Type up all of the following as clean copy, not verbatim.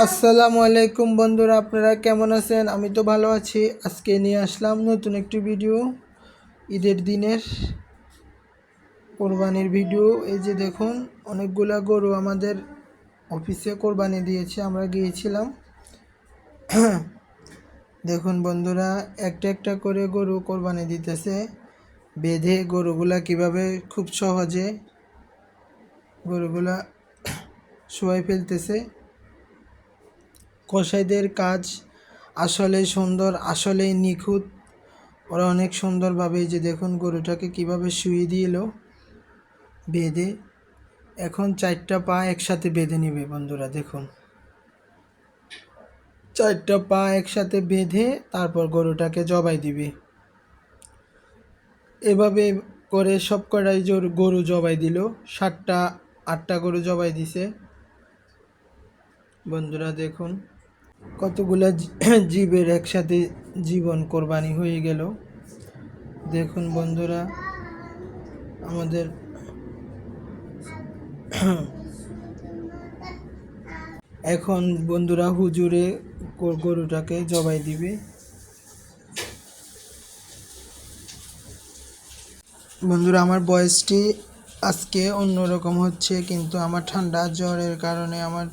আসসালামু আলাইকুম বন্ধুরা, আপনারা কেমন আছেন? আমি তো ভালো আছি। আজকে নিয়ে আসলাম নতুন একটি ভিডিও, ঈদের দিনের কোরবানির ভিডিও। এই যে দেখুন, অনেকগুলা গরু আমাদের অফিসে কোরবানি দিয়েছে, আমরা গিয়েছিলাম। দেখুন বন্ধুরা, একটা একটা করে গরু কোরবানি দিতেছে, বেঁধে গরুগুলা কিভাবে খুব সহজে গরুগুলা শোয়াই ফেলতেছে। কসাইদের কাজ আসলেই সুন্দর, আসলেই নিখুঁত। ওরা অনেক সুন্দরভাবে, এই যে দেখুন গরুটাকে কিভাবে শুয়ে দিল বেঁধে। এখন 4টা পা একসাথে বেঁধে নেবে বন্ধুরা। দেখুন 4টা পা একসাথে বেঁধে তারপর গরুটাকে জবাই দিবে। এভাবে করে সব কটাই গরু জবাই দিল। 7টা 8টা গরু জবাই দিছে বন্ধুরা। দেখুন কতগুলা জীবের একসাথে জীবন কোরবানি হয়ে গেল। দেখুন বন্ধুরা, আমাদের এখন বন্ধুরা হুজুরে গরুটাকে জবাই দিবে। বন্ধুরা, আমার বয়সটি আজকে অন্যরকম হচ্ছে, কিন্তু আমার ঠান্ডা জ্বরের কারণে আমার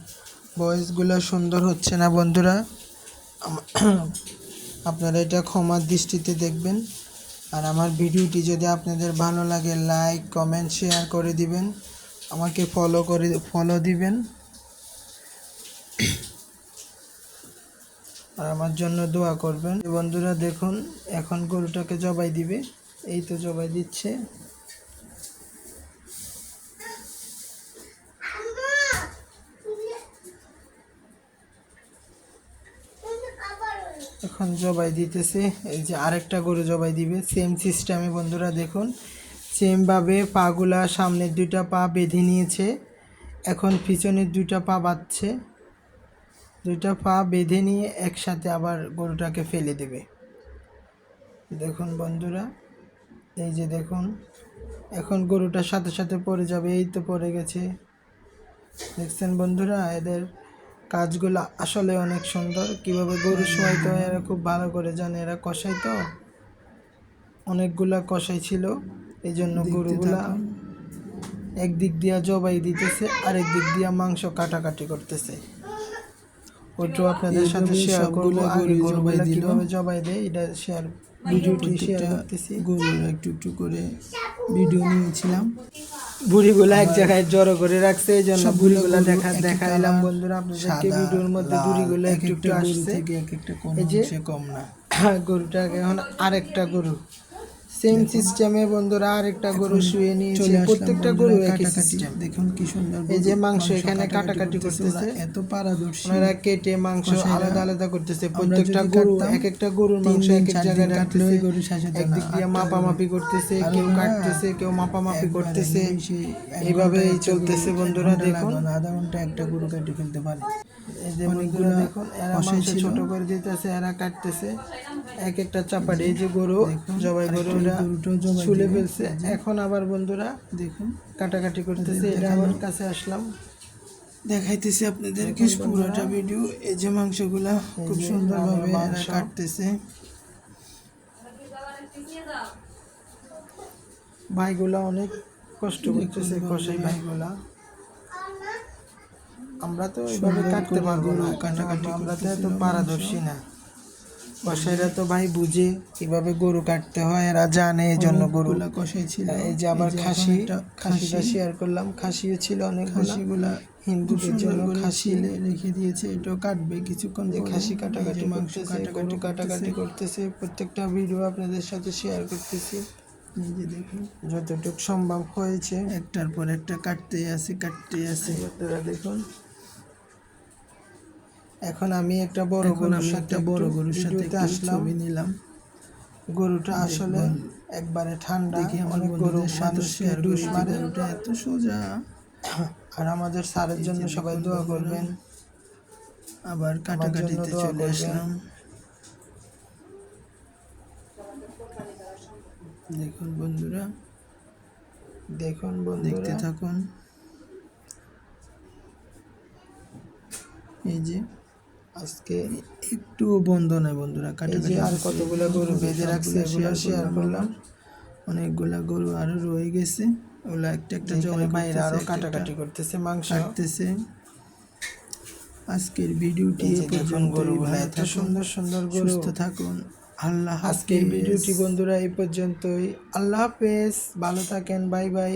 ভয়েসগুলো সুন্দর হচ্ছে না বন্ধুরা। আপনারা এটা ক্ষমার দৃষ্টিতে দেখবেন। আর আমার ভিডিওটি যদি আপনাদের ভালো লাগে, লাইক কমেন্ট শেয়ার করে দিবেন, আমাকে ফলো দিবেন, আর আমার জন্য দোয়া করবেন বন্ধুরা। দেখুন এখন গরুটাকে জবাই দিবে, এই তো জবাই দিচ্ছে। এখন জবাই দিতেছে, এই যে আরেকটা গরু জবাই দিবে সেম সিস্টেমে বন্ধুরা। দেখুন সেমভাবে পাগুলা, সামনের 2টা পা বেঁধে নিয়েছে, এখন পিছনের 2টা পা বাঁধছে। 2টা পা বেঁধে নিয়ে একসাথে আবার গরুটাকে ফেলে দেবে। দেখুন বন্ধুরা, এই যে দেখুন এখন গরুটার সাথে সাথে পড়ে যাবে, এই তো পড়ে গেছে। দেখছেন বন্ধুরা, এদের কাজগুলো আসলে অনেক সুন্দর। কিভাবে গরু শোয়াইতে হয় এরা খুব ভালো করে জানে। এরা কষাই তো, অনেকগুলা কষাই ছিল, এই জন্য গরুগুলা একদিক দিয়া জবাই দিতেছে, আরেক দিক দিয়া মাংস কাটাকাটি করতেছে। ওইটাও আপনাদের সাথে শেয়ার করবো, আগে গরুগুলা কিভাবে জবাই দেয় এটা ভিডিওটি শেয়ার করতেছি। গরুর একটু একটু করে ভিডিও নিয়েছিলাম। বুড়িগুলা এক জায়গায় জড়ো করে রাখছে, এই জন্য বুড়িগুলা দেখাইলাম বন্ধুরা আপনাদেরকে। ভিডিওর মধ্যে বুড়িগুলা একটু একটু আসছে, এই যে কম না। গরুটাকে এখন আরেকটা গরু সেম সিস্টেমে বন্ধুরা আরেকটা গরু শুয়ে নিয়েছে। প্রত্যেকটা গরু একই সিস্টেম। দেখুন কি সুন্দর। এই যে মাংস এখানে কাটাকাটি করতেছে, এত পারদর্শী, ওনারা কেটে মাংস আলাদা আলাদা করতেছে। প্রত্যেকটা গরু এক একটা গরুর মাংস এক এক জায়গায় রাখতেছে, একদিক দিয়ে মাপামাপি করতেছে, কেউ কাটতেছে, কেউ মাপামাপি করতেছে। এইভাবে চলতেছে বন্ধুরা। দেখুন আধা ঘন্টা একটা গরু কেটে ফেলতে পারে। এই যে বন্ধুরা দেখুন, এরা মাংস ছোট করে দিতেছে, এরা কাটতেছে এক একটা চাপাটি। এই যে গরু জবাই গরুরা ছুলে ফেলছে, এখন আবার বন্ধুরা দেখুন কাটাকাটি করতেছে। এটা আমার কাছে আসলাম, দেখাইতেছি আপনাদেরকে পুরোটা ভিডিও। এই যে মাংসগুলা খুব সুন্দরভাবে এরা কাটতেছে। ভাইগুলা অনেক কষ্ট করতেছে, কষাই ভাইগুলা। আমরা তো এইভাবে কাটতে পারবো না, কাটাকাটি আমরা তো এত পারদর্শী না। কষাইরা তো ভাই বুঝে কিভাবে গরু কাটতে হয়, এরা জানে, এই জন্য গরুগুলা কষাই ছিল। এই যে আবার খাসিটা শেয়ার করলাম, খাসিও ছিল অনেকগুলা। হিন্দুদের জন্য খাসি রেখে দিয়েছে, এটাও কাটবে কিছুক্ষণ। যে খাসি কাটাকাটি মাংস কাটাকাটি করতেছে। প্রত্যেকটা ভিডিও আপনাদের সাথে শেয়ার করতেছি, এই যে দেখুন যতটুকু সম্ভব হয়েছে। একটার পর একটা কাটতেই আছে। আপনারা দেখুন, এখন আমি একটা বড় গরুর সাথে আসলাম, নিলাম। গরুটা আসলে একবারে ঠান্ডা, দেখি আমার অনেক গরু মানুষকে ডুস মারে। গরুটা এত সোজা। আর আমাদের স্যারের জন্য সবাই দোয়া করবেন। আবার কাটাকাটিতে চলে আসলাম। দেখুন বন্ধুরা, দেখতে থাকুন। এই যে আজকে একটু বন্ধ নয় বন্ধুরা, এই যে কাটাকাটি আর হচ্ছে। কতগুলো গরু বেঁধে রাখছে এগুলো শেয়ার করলাম। অনেকগুলা গরু আরো রয়ে গেছে, ওগুলা একটা একটা যেখানে জবাই বাইরে করতেছে, আরো একটা একটা কাটাকাটি করতেছে মাংস। কাটতেছে। আজকের ভিডিওটি এই এ যে দেখুন পর্যন্তই। গরুগুলা ভালো এত থাকুন, সুন্দর সুন্দর গরু। সুস্থ থাকুন। আল্লাহ আজকের হাফেজ। ভিডিওটি বন্ধুরা এই পর্যন্তই। আল্লাহ হাফেজ, ভালো থাকেন, বাই বাই।